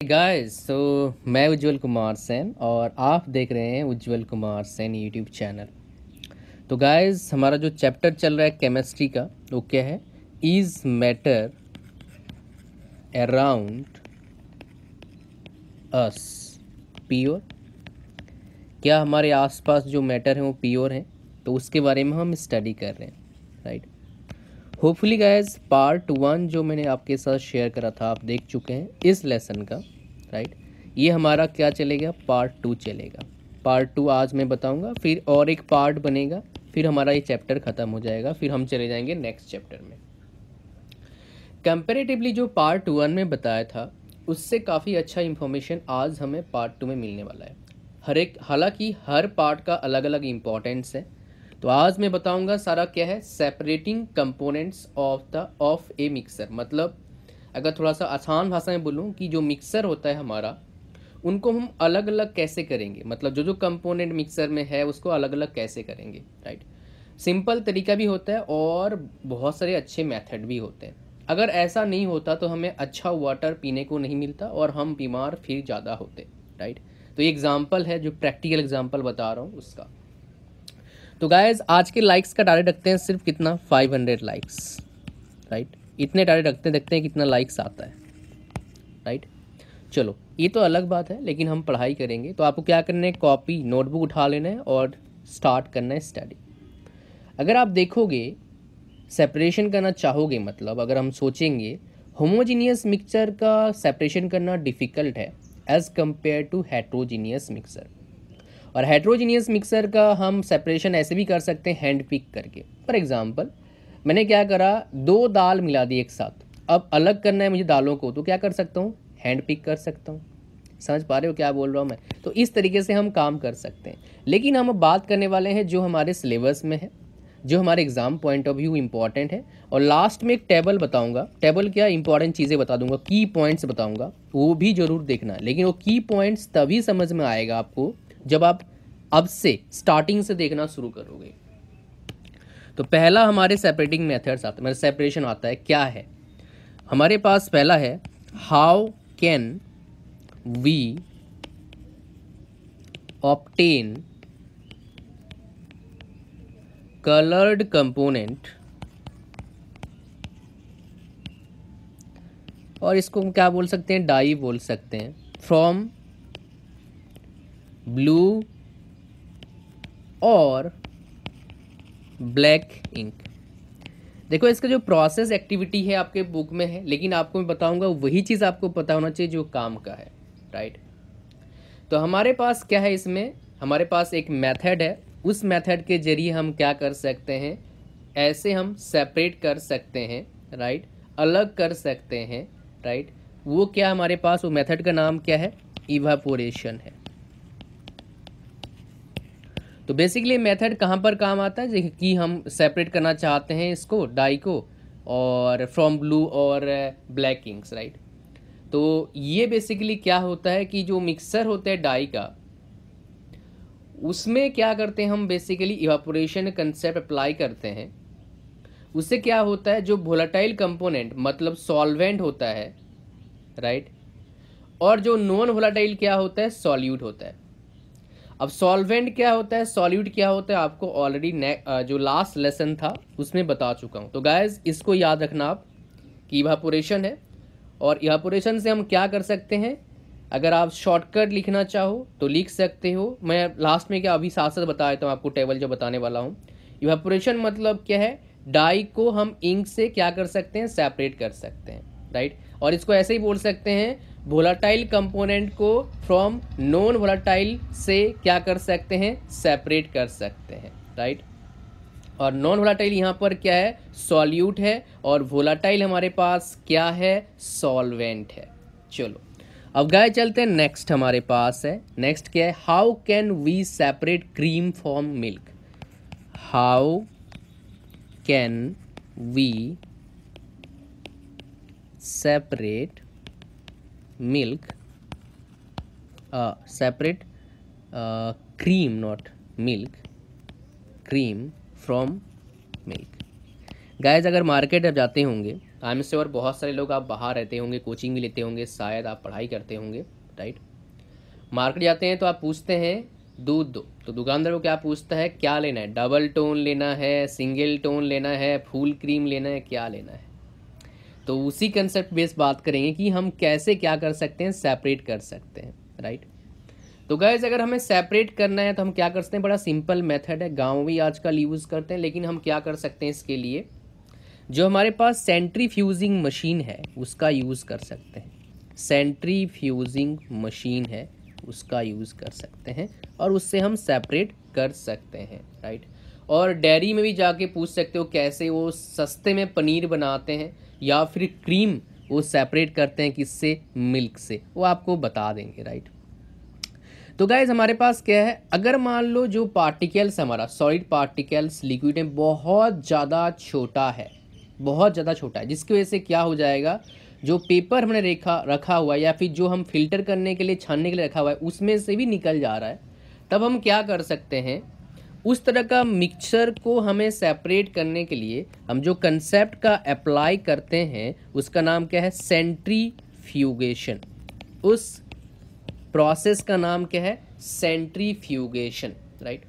Guys मैं उज्जवल कुमार सेन और आप देख रहे हैं उज्जवल कुमार सेन यूट्यूब चैनल। तो गाइस हमारा जो चैप्टर चल रहा है केमिस्ट्री का वो क्या है? Is matter around us pure? क्या हमारे आसपास जो मैटर है वो प्योर है? तो उसके बारे में हम स्टडी कर रहे हैं, राइट। होपफुली गाइस पार्ट 1 जो मैंने आपके साथ शेयर करा था आप देख चुके हैं इस लेसन का, राइट। ये हमारा क्या चलेगा? पार्ट 2 चलेगा। पार्ट 2 आज मैं बताऊंगा, फिर और एक पार्ट बनेगा, फिर हमारा ये चैप्टर ख़त्म हो जाएगा, फिर हम चले जाएंगे नेक्स्ट चैप्टर में। कंपेरेटिवली जो पार्ट 1 में बताया था उससे काफ़ी अच्छा इन्फॉर्मेशन आज हमें पार्ट 2 में मिलने वाला है। हालांकि हर पार्ट का अलग अलग इम्पोर्टेंस है। तो आज मैं बताऊंगा सारा क्या है, separating components of A mixer. मतलब अगर थोड़ा सा आसान भाषा में बोलूँ कि जो मिक्सर होता है हमारा, उनको हम अलग अलग कैसे करेंगे, मतलब जो जो कंपोनेंट मिक्सर में है उसको अलग अलग कैसे करेंगे, राइट। सिंपल तरीका भी होता है और बहुत सारे अच्छे मेथड भी होते हैं। अगर ऐसा नहीं होता तो हमें अच्छा वाटर पीने को नहीं मिलता और हम बीमार फिर ज़्यादा होते, राइट। तो ये एग्जाम्पल है, जो प्रैक्टिकल एग्जाम्पल बता रहा हूँ उसका। तो गाइज आज के लाइक्स का टारगेट रखते हैं सिर्फ कितना, 500 लाइक्स, राइट। इतने टारगेट रखते हैं, देखते हैं कितना लाइक्स आता है, राइट। चलो ये तो अलग बात है, लेकिन हम पढ़ाई करेंगे तो आपको क्या करना है, कॉपी नोटबुक उठा लेना है और स्टार्ट करना है स्टडी। अगर आप देखोगे सेपरेशन करना चाहोगे, मतलब अगर हम सोचेंगे होमोजीनियस मिक्सचर का सेपरेशन करना डिफ़िकल्ट है as compare to heterogeneous mixer. और हेट्रोजीनियस मिक्सर का हम सेपरेशन ऐसे भी कर सकते हैं हैंड पिक करके। फॉर एग्जांपल मैंने क्या करा, 2 दाल मिला दी एक साथ, अब अलग करना है मुझे दालों को, तो क्या कर सकता हूँ, हैंड पिक कर सकता हूँ। समझ पा रहे हो क्या बोल रहा हूँ मैं? तो इस तरीके से हम काम कर सकते हैं। लेकिन हम अब बात करने वाले हैं जो हमारे सिलेबस में है, जो हमारे exam point of view important है। और लास्ट में एक टेबल बताऊंगा, टेबल क्या इंपॉर्टेंट चीज़ें बता दूंगा, की पॉइंट्स बताऊंगा, वो भी जरूर देखना। लेकिन वो की पॉइंट्स तभी समझ में आएगा आपको जब आप अब से स्टार्टिंग से देखना शुरू करोगे। तो पहला हमारे सेपरेटिंग मेथड्स आता है, मतलब सेपरेशन आता है, क्या है हमारे पास? पहला है how can we obtain coloured component, और इसको हम क्या बोल सकते हैं, डाई बोल सकते हैं, फ्रॉम ब्लू और ब्लैक इंक। देखो इसका जो प्रोसेस एक्टिविटी है आपके बुक में है, लेकिन आपको मैं बताऊंगा वही चीज़ आपको पता होना चाहिए जो काम का है, राइट। तो हमारे पास क्या है, इसमें हमारे पास एक मेथड है, उस मेथड के जरिए हम क्या कर सकते हैं, ऐसे हम सेपरेट कर सकते हैं, राइट, अलग कर सकते हैं, राइट। वो क्या हमारे पास, वो मेथड का नाम क्या है, इवापोरेशन है। तो बेसिकली मेथड कहाँ पर काम आता है, जैसे कि हम सेपरेट करना चाहते हैं इसको, डाई को, और फ्रॉम ब्लू और ब्लैक इंक्स, राइट। तो ये बेसिकली क्या होता है कि जो मिक्सर होता है डाई का, उसमें क्या करते हैं हम, बेसिकली इवापोरेशन कंसेप्ट अप्लाई करते हैं। उससे क्या होता है, जो वोलेटाइल कंपोनेंट मतलब सॉल्वेंट होता है, राइट, और जो नॉन वोलेटाइल क्या होता है, सॉल्यूट होता है। अब सॉल्वेंट क्या होता है, सॉल्यूट क्या होता है, आपको ऑलरेडी जो लास्ट लेसन था उसमें बता चुका हूँ। तो गाइस इसको याद रखना आप कि इवापोरेशन है, और इवापोरेशन से हम क्या कर सकते हैं, अगर आप शॉर्टकट लिखना चाहो तो लिख सकते हो। मैं लास्ट में क्या अभी साथ साथ बता देता हूँ आपको, टेबल जो बताने वाला हूँ। इवापोरेशन मतलब क्या है, डाई को हम इंक से क्या कर सकते हैं, सेपरेट कर सकते हैं, राइट। और इसको ऐसे ही बोल सकते हैं, वोलाटाइल कंपोनेंट को फ्रॉम नॉन वोलाटाइल से क्या कर सकते हैं, सेपरेट कर सकते हैं, राइट। और नॉन वोलाटाइल यहाँ पर क्या है, सॉल्यूट है, और वोलाटाइल हमारे पास क्या है, सॉल्वेंट है। चलो अब गाय चलते हैं नेक्स्ट, हमारे पास है नेक्स्ट क्या है, how can we separate cream from milk. How can we separate milk, separate cream, not milk, cream from milk। Guys अगर मार्केट आप जाते होंगे आई एम श्योर बहुत सारे लोग आप बाहर रहते होंगे, कोचिंग भी लेते होंगे, शायद आप पढ़ाई करते होंगे, राइट। मार्केट जाते हैं तो आप पूछते हैं दूध दो, तो दुकानदार को क्या पूछता है, क्या लेना है, डबल टोन लेना है, सिंगल टोन लेना है, फुल क्रीम लेना है, क्या लेना है। तो उसी कंसेप्ट बेस बात करेंगे कि हम कैसे क्या कर सकते हैं, सेपरेट कर सकते हैं, राइट। तो गाइस अगर हमें सेपरेट करना है तो हम क्या कर सकते हैं, बड़ा सिंपल मेथड है, गाँव भी आजकल यूज़ करते हैं, लेकिन हम क्या कर सकते हैं इसके लिए, जो हमारे पास सेंट्रीफ्यूजिंग मशीन है उसका यूज़ कर सकते हैं। सेंट्रीफ्यूजिंग मशीन है उसका यूज़ कर सकते हैं और उससे हम सेपरेट कर सकते हैं, राइट। और डेयरी में भी जाके पूछ सकते हो कैसे वो सस्ते में पनीर बनाते हैं या फिर क्रीम वो सेपरेट करते हैं किससे, मिल्क से, वो आपको बता देंगे, राइट। तो गाइज हमारे पास क्या है, अगर मान लो जो पार्टिकल्स हमारा सॉलिड पार्टिकल्स लिक्विड में बहुत ज़्यादा छोटा है, बहुत ज़्यादा छोटा है, जिसकी वजह से क्या हो जाएगा, जो पेपर हमने रखा हुआ है या फिर जो हम फिल्टर करने के लिए छानने के लिए रखा हुआ है उसमें से भी निकल जा रहा है, तब हम क्या कर सकते हैं, उस तरह का मिक्सचर को हमें सेपरेट करने के लिए हम जो कंसेप्ट का अप्लाई करते हैं उसका नाम क्या है, सेंट्रीफ्यूगेशन। उस प्रोसेस का नाम क्या है, सेंट्रीफ्यूगेशन, राइट।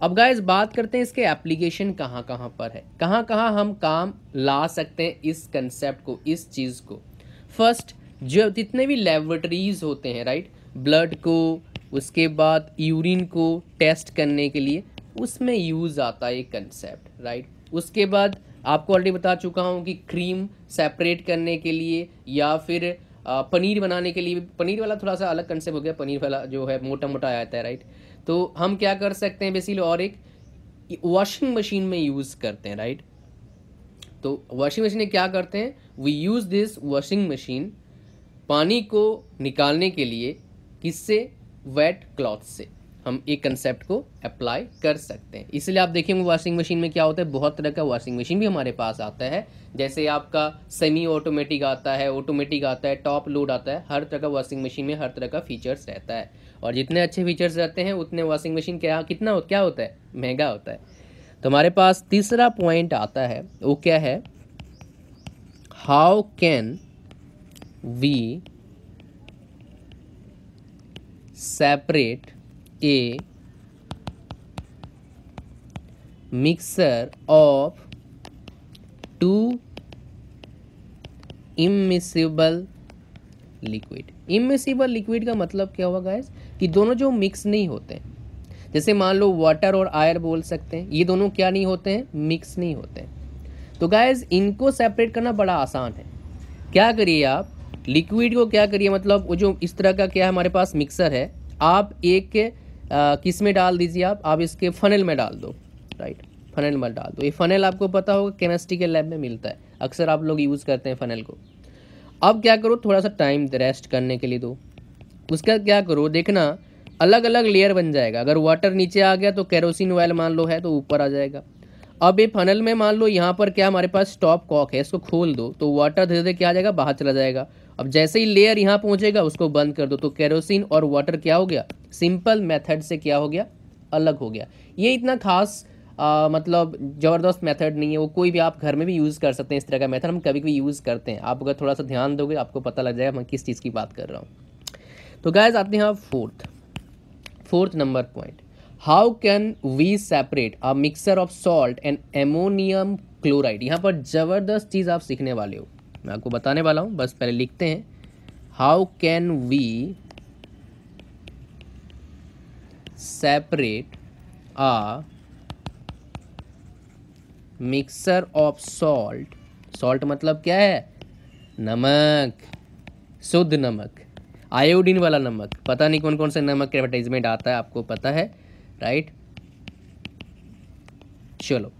अब गाइस बात करते हैं इसके एप्लीकेशन कहाँ कहाँ पर है, कहाँ कहाँ हम काम ला सकते हैं इस कंसेप्ट को, इस चीज़ को। फर्स्ट, जो जितने भी लेबोरेटरीज होते हैं, राइट, ब्लड को, उसके बाद यूरिन को टेस्ट करने के लिए उसमें यूज़ आता है ये कंसेप्ट, राइट। उसके बाद आपको ऑलरेडी बता चुका हूँ कि क्रीम सेपरेट करने के लिए या फिर पनीर बनाने के लिए, पनीर वाला थोड़ा सा अलग कंसेप्ट हो गया, पनीर वाला जो है मोटा मोटा आता है, राइट। तो हम क्या कर सकते हैं बेसिकली, और एक वॉशिंग मशीन में यूज़ करते हैं, राइट। तो वॉशिंग मशीन में क्या करते हैं, we use this washing machine पानी को निकालने के लिए, किससे, वेट क्लॉथ से हम एक कंसेप्ट को अप्लाई कर सकते हैं। इसलिए आप देखेंगे वॉशिंग मशीन में क्या होता है, बहुत तरह का वॉशिंग मशीन भी हमारे पास आता है, जैसे आपका सेमी ऑटोमेटिक आता है, ऑटोमेटिक आता है, टॉप लोड आता है, हर तरह का वॉशिंग मशीन में हर तरह का फीचर्स रहता है। और जितने अच्छे फीचर्स रहते हैं उतने वॉशिंग मशीन क्या होता है, महंगा होता है। तो हमारे पास तीसरा पॉइंट आता है, वो क्या है, how can we separate a mixture of two immiscible liquid। immiscible liquid का मतलब क्या हुआ गाइस, कि दोनों जो मिक्स नहीं होते हैं, जैसे मान लो वाटर और आयर बोल सकते हैं, ये दोनों क्या नहीं होते हैं, मिक्स नहीं होते हैं। तो गाइस इनको सेपरेट करना बड़ा आसान है। क्या करिए आप, लिक्विड को क्या करिए, मतलब वो जो इस तरह का क्या है हमारे पास मिक्सर है, आप एक किस में डाल दीजिए, आप इसके फनल में डाल दो, राइट, फनल में डाल दो। ये फनल आपको पता होगा केमिस्ट्री के लैब में मिलता है, अक्सर आप लोग यूज़ करते हैं फनल को। अब क्या करो, थोड़ा सा टाइम रेस्ट करने के लिए दो, उसका क्या करो, देखना अलग अलग लेयर बन जाएगा। अगर वाटर नीचे आ गया तो केरोसिन ऑयल मान लो है तो ऊपर आ जाएगा। अब ये फनल में मान लो यहाँ पर क्या हमारे पास स्टॉप कॉक है, इसको खोल दो तो वाटर धीरे धीरे क्या आ जाएगा, बाहर चला जाएगा। अब जैसे ही लेयर यहाँ पहुँचेगा उसको बंद कर दो, तो केरोसिन और वाटर क्या हो गया, सिंपल मेथड से क्या हो गया, अलग हो गया। ये इतना खास मतलब ज़बरदस्त मेथड नहीं है, वो कोई भी आप घर में भी यूज़ कर सकते हैं। इस तरह का मेथड हम कभी कभी यूज़ करते हैं, आप अगर थोड़ा सा ध्यान दोगे आपको पता लग जाएगा मैं किस चीज़ की बात कर रहा हूँ। तो गाइस आते हैं fourth number point, how can we separate a mixture of salt and ammonium chloride. यहाँ पर ज़बरदस्त चीज़ आप सीखने वाले हो, मैं आपको बताने वाला हूँ, बस पहले लिखते हैं, how can we separate a mixture of salt मतलब क्या है, नमक, शुद्ध नमक, आयोडीन वाला नमक, पता नहीं कौन कौन से नमक के एडवर्टाइजमेंट आता है, आपको पता है, राइट। चलो,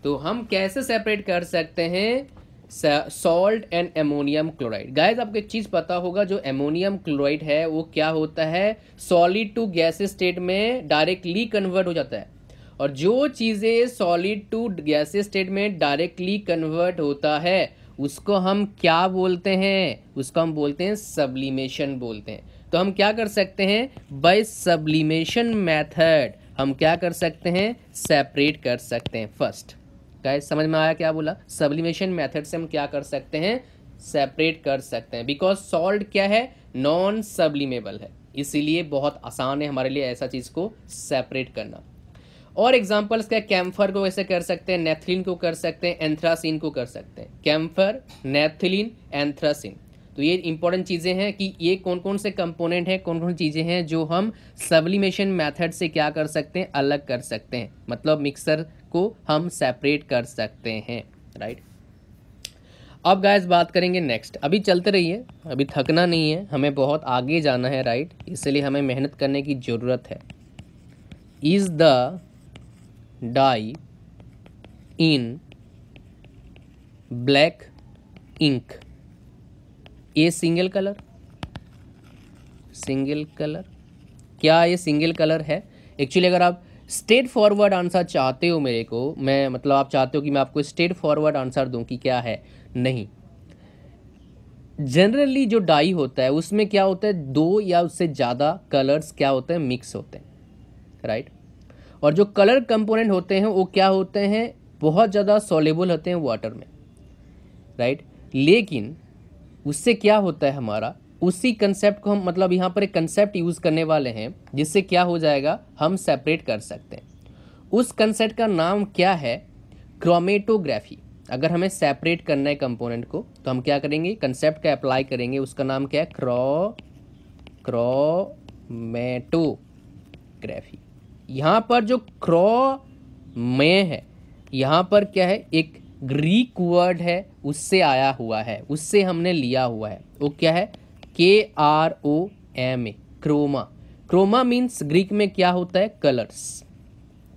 तो हम कैसे सेपरेट कर सकते हैं salt and ammonium chloride. Guys आपको एक चीज पता होगा, जो एमोनियम क्लोराइड है वो क्या होता है, सॉलिड टू गैसेस स्टेट में डायरेक्टली कन्वर्ट हो जाता है। और जो चीजें सॉलिड टू गैसेस स्टेट में डायरेक्टली कन्वर्ट होता है उसको हम क्या बोलते हैं, उसको हम बोलते हैं सब्लिमेशन बोलते हैं। तो हम क्या कर सकते हैं, बाय सब्लिमेशन मेथड हम क्या कर सकते हैं, सेपरेट कर सकते हैं फर्स्ट। गाइस समझ में आया क्या बोला? सब्लिमेशन मेथड से हम क्या कर सकते हैं? सेपरेट कर सकते हैं, बिकॉज सॉल्ट क्या है? नॉन सब्लिमेबल है, इसीलिए बहुत आसान है हमारे लिए ऐसा चीज़ को सेपरेट करना। और एग्जांपल्स क्या? कैम्फर को ऐसे कर सकते हैं, नेथलीन को कर सकते हैं, एंथ्रासिन को कर सकते हैं। Camphor, naphthalene, anthracene. तो ये इंपॉर्टेंट चीज़ें हैं कि ये कौन कौन से कंपोनेंट हैं, कौन कौन चीज़ें हैं जो हम सब्लिमेशन मेथड से क्या कर सकते हैं? अलग कर सकते हैं, मतलब मिक्सर को हम सेपरेट कर सकते हैं, राइट। अब गाइस बात करेंगे नेक्स्ट। अभी चलते रहिए, अभी थकना नहीं है, हमें बहुत आगे जाना है, राइट। इसलिए हमें मेहनत करने की ज़रूरत है। Is the dye in black ink ये सिंगल कलर? सिंगल कलर, क्या ये सिंगल कलर है? एक्चुअली अगर आप स्ट्रेट फॉरवर्ड आंसर चाहते हो मेरे को, मैं मतलब आप चाहते हो कि मैं आपको स्ट्रेट फॉरवर्ड आंसर दूं कि क्या है, नहीं। जनरली जो डाई होता है उसमें क्या होता है? दो या उससे ज़्यादा कलर्स क्या होते हैं? मिक्स होते हैं, राइट। और जो कलर कंपोनेंट होते हैं वो क्या होते हैं? बहुत ज़्यादा सॉल्युबल होते हैं वाटर में, राइट। लेकिन उससे क्या होता है हमारा, उसी कंसेप्ट को हम मतलब यहाँ पर एक कंसेप्ट यूज़ करने वाले हैं जिससे क्या हो जाएगा? हम सेपरेट कर सकते हैं। उस कंसेप्ट का नाम क्या है? क्रोमेटोग्राफी। अगर हमें सेपरेट करना है कंपोनेंट को तो हम क्या करेंगे? कंसेप्ट का अप्लाई करेंगे, उसका नाम क्या है? क्रोमेटोग्राफी। यहाँ पर जो में है, यहाँ पर क्या है? एक ग्रीक वर्ड है, उससे आया हुआ है, उससे हमने लिया हुआ है। वो क्या है? KROMA, chroma. Chroma means Greek में क्या होता है? कलर्स।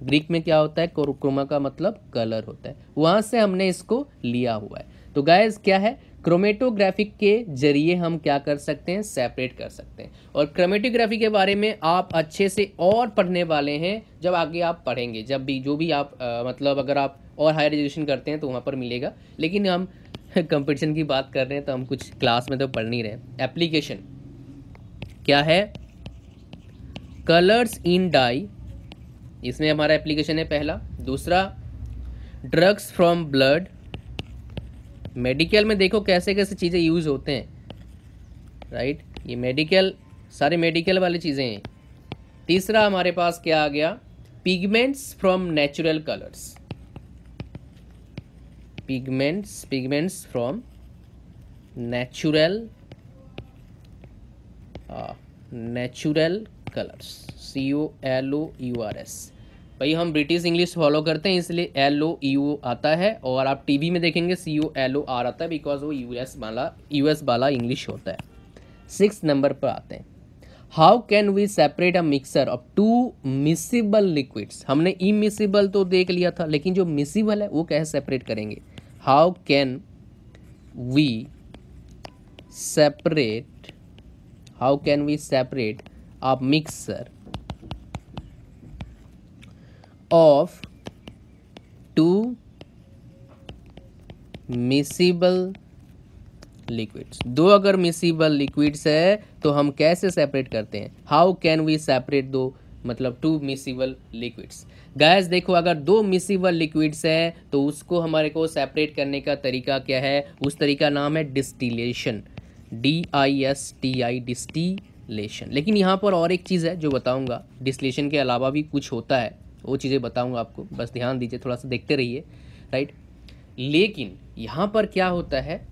ग्रीक में क्या होता है? क्रोमा का मतलब कलर होता है, वहाँ से हमने इसको लिया हुआ है। तो गाइस क्या है? क्रोमेटोग्राफिक के जरिए हम क्या कर सकते हैं? सेपरेट कर सकते हैं। और क्रोमेटोग्राफी के बारे में आप अच्छे से और पढ़ने वाले हैं जब आगे आप पढ़ेंगे, जब भी जो भी आप मतलब अगर आप और हायर एजुकेशन करते हैं तो वहाँ पर मिलेगा। लेकिन हम कंपटीशन की बात कर रहे हैं तो हम कुछ क्लास में तो पढ़ नहीं रहे। एप्लीकेशन क्या है? कलर्स इन डाई, इसमें हमारा एप्लीकेशन है पहला। दूसरा, ड्रग्स फ्रॉम ब्लड। मेडिकल में देखो कैसे कैसे चीज़ें यूज़ होते हैं, राइट। ये मेडिकल, सारे मेडिकल वाली चीज़ें हैं। तीसरा हमारे पास क्या आ गया? Pigments from natural colours. Pigments from natural colours, COLOURS। भाई हम ब्रिटिश इंग्लिश फॉलो करते हैं इसलिए LOU आता है, और आप टीवी में देखेंगे COLOR आता है, बिकॉज वो US वाला इंग्लिश होता है। 6 नंबर पर आते हैं। How can we separate a mixer of 2 miscible liquids. हमने इमिसिबल तो देख लिया था, लेकिन जो मिसिबल है वो कैसे सेपरेट करेंगे? How can we separate a mixer of 2 miscible liquids. दो अगर मिसिबल लिक्विड्स है तो हम कैसे सेपरेट करते हैं? हाउ कैन वी सेपरेट दो मतलब 2 मिसिबल लिक्विड्स। गाइस देखो, अगर 2 मिसिबल लिक्विड्स है तो उसको हमारे को सेपरेट करने का तरीका क्या है? उस तरीका नाम है डिस्टिलेशन, DISTI, डिस्टिलेशन। लेकिन यहाँ पर और एक चीज़ है जो बताऊंगा, डिस्टिलेशन के अलावा भी कुछ होता है, वो चीज़ें बताऊंगा आपको, बस ध्यान दीजिए, थोड़ा सा देखते रहिए, राइट। लेकिन यहाँ पर क्या होता है,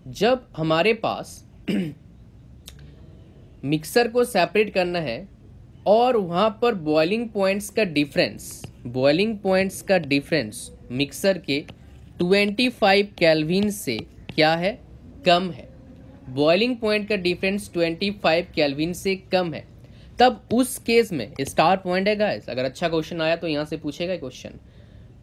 जब हमारे पास मिक्सर को सेपरेट करना है और वहाँ पर बॉइलिंग पॉइंट्स का डिफरेंस मिक्सर के 25 केल्विन से क्या है? कम है। बॉइलिंग पॉइंट का डिफरेंस 25 केल्विन से कम है, तब उस केस में स्टार पॉइंट है गाइस। अगर अच्छा क्वेश्चन आया तो यहाँ से पूछेगा क्वेश्चन,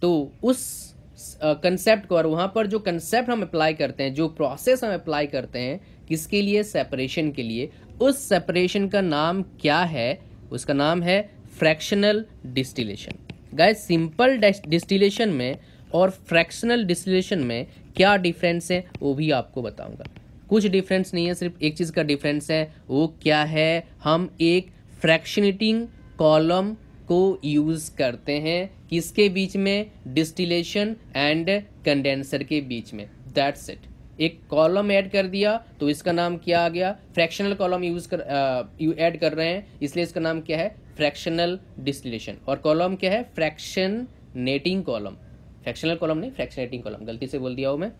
तो उस कंसेप्ट को, और वहाँ पर जो कंसेप्ट हम अप्लाई करते हैं, जो प्रोसेस हम अप्लाई करते हैं, किसके लिए? सेपरेशन के लिए। उस सेपरेशन का नाम क्या है? उसका नाम है fractional distillation. Guys simple distillation में और फ्रैक्शनल डिस्टिलेशन में क्या डिफरेंस है वो भी आपको बताऊंगा। कुछ डिफरेंस नहीं है, सिर्फ एक चीज़ का डिफरेंस है। वो क्या है? हम एक फ्रैक्शनेटिंग कॉलम को यूज़ करते हैं किसके बीच में, डिस्टिलेशन एंड कंडेंसर के बीच में, दैट्स इट। एक कॉलम ऐड कर दिया तो इसका नाम क्या आ गया, फ्रैक्शनल कॉलम ऐड कर रहे हैं, इसलिए इसका नाम क्या है, फ्रैक्शनल डिस्टिलेशन। और कॉलम क्या है, फ्रैक्शनेटिंग कॉलम, फ्रैक्शनल कॉलम नहीं, फ्रैक्शनेटिंग कॉलम, गलती से बोल दिया हूँ मैं।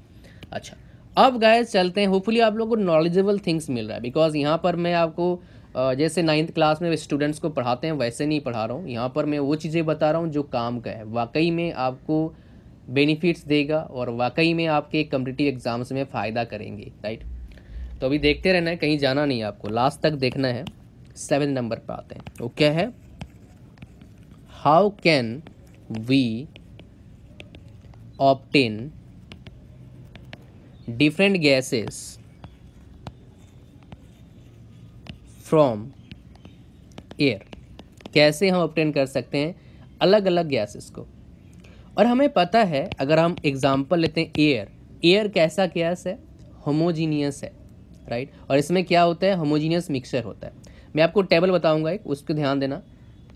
अच्छा, अब गाइस चलते हैं, होपफुली आप लोगों को नॉलेजेबल थिंग्स मिल रहा है, बिकॉज यहाँ पर मैं आपको जैसे 9th क्लास में स्टूडेंट्स को पढ़ाते हैं वैसे नहीं पढ़ा रहा हूँ। यहाँ पर मैं वो चीज़ें बता रहा हूँ जो काम का है, वाकई में आपको बेनिफिट्स देगा और वाकई में आपके कॉम्पिटिटिव एग्जाम्स में फ़ायदा करेंगे, राइट। तो अभी देखते रहना है, कहीं जाना नहीं है आपको, लास्ट तक देखना है। 7 नंबर पर आते हैं, वो क्या है, how can we obtain different gases from air. कैसे हम ऑब्टेन कर सकते हैं अलग अलग गैसेस को। और हमें पता है, अगर हम एग्जांपल लेते हैं एयर, एयर कैसा गैस है, होमोजीनियस है, राइट। और इसमें क्या होता है, होमोजीनियस मिक्सचर होता है। मैं आपको टेबल बताऊंगा एक, उस पर ध्यान देना।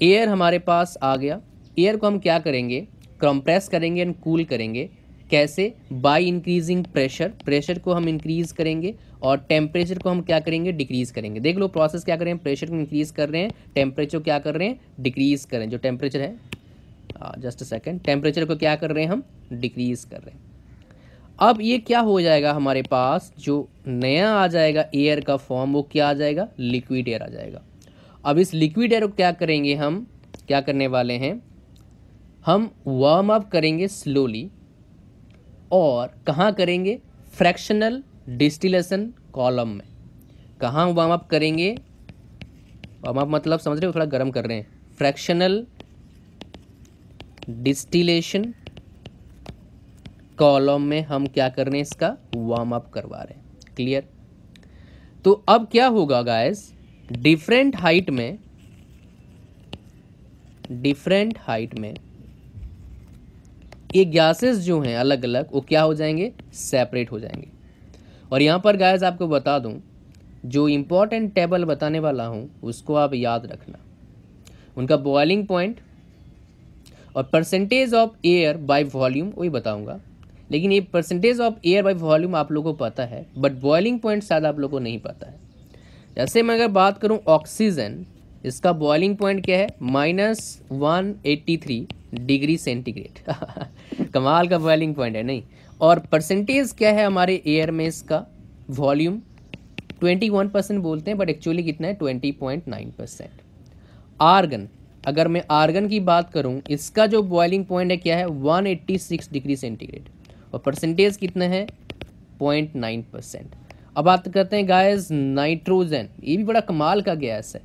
एयर हमारे पास आ गया, एयर को हम क्या करेंगे, कंप्रेस करेंगे एंड कूल करेंगे। कैसे, बाय इंक्रीजिंग प्रेशर, प्रेशर को हम इंक्रीज करेंगे और टेम्परेचर को हम क्या करेंगे, डिक्रीज करेंगे। देख लो प्रोसेस क्या कर रहे हैं, प्रेशर को इंक्रीज कर रहे हैं, टेम्परेचर क्या कर रहे हैं, डिक्रीज कर रहे हैं। जो टेम्परेचर है, जस्ट अ सेकेंड, टेम्परेचर को क्या कर रहे हैं हम, डिक्रीज कर रहे हैं। अब ये क्या हो जाएगा, हमारे पास जो नया आ जाएगा एयर का फॉर्म, वो क्या आ जाएगा, लिक्विड एयर आ जाएगा। अब इस लिक्विड एयर को क्या करेंगे हम, क्या करने वाले हैं, हम वार्म अप करेंगे स्लोली। और कहाँ करेंगे, फ्रैक्शनल डिस्टिलेशन कॉलम में। कहाँ वार्म अप करेंगे, वार्म अप मतलब समझ रहे हो, थोड़ा गर्म कर रहे हैं। फ्रैक्शनल डिस्टिलेशन कॉलम में हम क्या कर रहे हैं, इसका वार्म अप करवा रहे हैं, क्लियर। तो अब क्या होगा गाइस, डिफरेंट हाइट में ये गैसेस जो हैं अलग अलग, वो क्या हो जाएंगे, सेपरेट हो जाएंगे। और यहाँ पर गाइस आपको बता दूं, जो इंपॉर्टेंट टेबल बताने वाला हूँ उसको आप याद रखना। उनका बॉइलिंग पॉइंट और percentage of air by volume वही बताऊंगा। लेकिन ये percentage of air by volume आप लोगों को पता है, बट बॉइलिंग पॉइंट शायद आप लोगों को नहीं पता है। जैसे मैं अगर बात करूं ऑक्सीजन, इसका बॉइलिंग पॉइंट क्या है, -183 डिग्री सेंटीग्रेड कमाल का बॉइलिंग पॉइंट है, नहीं। और परसेंटेज क्या है हमारे एयर में, इसका वॉल्यूम 21% बोलते हैं, बट एक्चुअली कितना है, 20.9%। आर्गन, अगर मैं आर्गन की बात करूं, इसका जो बॉइलिंग पॉइंट है क्या है, 186 डिग्री सेंटीग्रेड और परसेंटेज कितना है, 0.9%। अब बात करते हैं गाइस नाइट्रोजन, ये भी बड़ा कमाल का गैस है।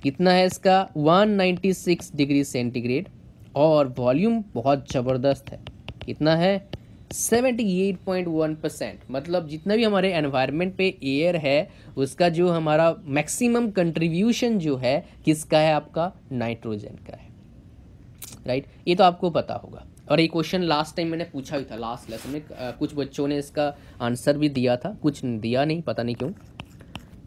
कितना है इसका, 196 डिग्री सेंटीग्रेड और वॉल्यूम बहुत ज़बरदस्त है। कितना है, 78.1%। मतलब जितना भी हमारे एनवायरनमेंट पे एयर है, उसका जो हमारा मैक्सिमम कंट्रीब्यूशन जो है किसका है, आपका नाइट्रोजन का है, राइट। ये तो आपको पता होगा। और ये क्वेश्चन लास्ट टाइम मैंने पूछा भी था, लास्ट लेसन में कुछ बच्चों ने इसका आंसर भी दिया था, कुछ दिया नहीं, पता नहीं क्यों।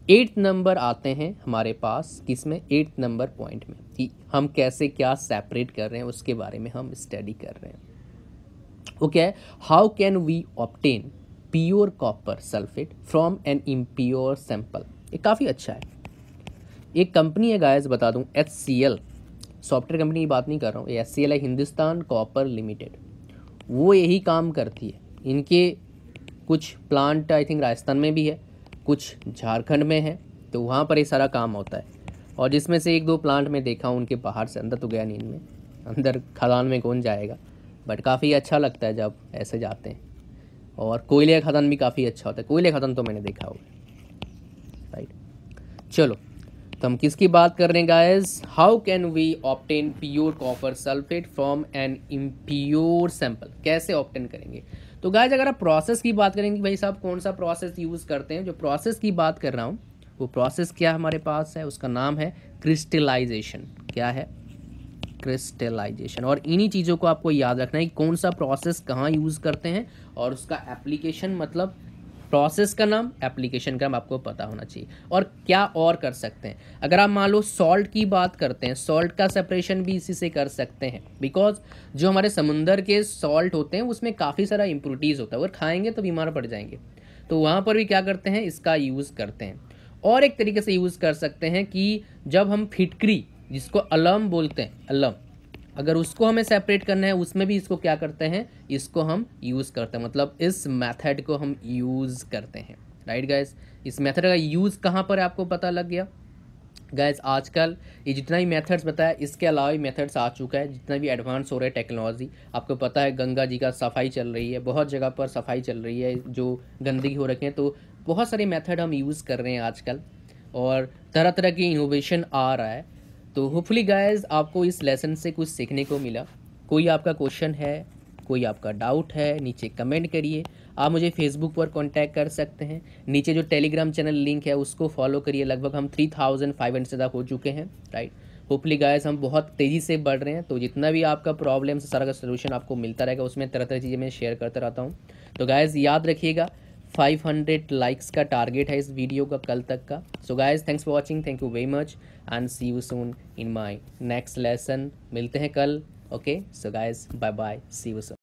8 नंबर आते हैं हमारे पास, किसमें, 8 नंबर पॉइंट में, कि हम कैसे क्या सेपरेट कर रहे हैं उसके बारे में हम स्टडी कर रहे हैं। Okay, how can we obtain pure copper sulphate from an impure sample. ये काफ़ी अच्छा है। एक कंपनी है गाइस, बता दूं, HCL, सॉफ्टवेयर कंपनी की बात नहीं कर रहा हूँ, ये HCL है, हिंदुस्तान कॉपर लिमिटेड। वो यही काम करती है। इनके कुछ प्लांट आई थिंक राजस्थान में भी है, कुछ झारखंड में है, तो वहाँ पर ये सारा काम होता है। और जिसमें से 1-2 प्लांट में देखा हूँ उनके, बाहर से, अंदर तो गया नहीं इनमें, अंदर खदान में कौन जाएगा, बट काफ़ी अच्छा लगता है जब ऐसे जाते हैं। और कोयले का खदान भी काफ़ी अच्छा होता है, कोयले का खदान तो मैंने देखा हुआ, राइट। चलो, तो हम किसकी बात कर रहे हैं guys, how can we obtain pure copper sulphate from an impure sample. कैसे ऑब्टेन करेंगे, तो गाइस अगर आप प्रोसेस की बात करेंगे, भाई साहब कौन सा प्रोसेस यूज़ करते हैं, जो प्रोसेस की बात कर रहा हूँ वो प्रोसेस क्या हमारे पास है, उसका नाम है क्रिस्टलाइजेशन। क्या है, क्रिस्टलाइजेशन। और इन्हीं चीज़ों को आपको याद रखना है कि कौन सा प्रोसेस कहाँ यूज़ करते हैं और उसका एप्लीकेशन, मतलब प्रोसेस का नाम, एप्लीकेशन का नाम आपको पता होना चाहिए। और क्या और कर सकते हैं, अगर आप मान लो सॉल्ट की बात करते हैं, सॉल्ट का सेपरेशन भी इसी से कर सकते हैं, बिकॉज जो हमारे समुंदर के सॉल्ट होते हैं उसमें काफ़ी सारा इम्प्योरिटीज़ होता है, अगर खाएंगे तो बीमार पड़ जाएंगे, तो वहाँ पर भी क्या करते हैं, इसका यूज़ करते हैं। और एक तरीके से यूज़ कर सकते हैं कि जब हम फिटकरी, जिसको अलम बोलते हैं, अलम, अगर उसको हमें सेपरेट करना है, उसमें भी इसको क्या करते हैं, इसको हम यूज़ करते हैं, मतलब इस मेथड को हम यूज़ करते हैं। राइट गाइस, इस मेथड का यूज़ कहाँ पर है आपको पता लग गया। गाइस आजकल ये जितना भी मेथड्स बताया, इसके अलावा भी मेथड्स आ चुका है, जितना भी एडवांस हो रहा है टेक्नोलॉजी। आपको पता है गंगा जी का सफाई चल रही है, बहुत जगह पर सफाई चल रही है, जो गंदगी हो रखी है, तो बहुत सारे मेथड हम यूज़ कर रहे हैं आजकल, और तरह तरह की इनोवेशन आ रहा है। तो होपफुली गाइस आपको इस लेसन से कुछ सीखने को मिला। कोई आपका क्वेश्चन है, कोई आपका डाउट है, नीचे कमेंट करिए। आप मुझे फेसबुक पर कांटेक्ट कर सकते हैं, नीचे जो टेलीग्राम चैनल लिंक है उसको फॉलो करिए। लगभग हम 3500 से ज़्यादा हो चुके हैं। राइट, होपफुली गाइस हम बहुत तेज़ी से बढ़ रहे हैं, तो जितना भी आपका प्रॉब्लम है सारा का सोल्यूशन आपको मिलता रहेगा, उसमें तरह तरह की चीज़ें मैं शेयर करता रहता हूँ। तो गाइस याद रखिएगा 500 लाइक्स का टारगेट है इस वीडियो का कल तक का। So guys thanks for watching, thank you very much and see you soon in my next lesson. मिलते हैं कल। Okay, so guys bye bye, see you soon.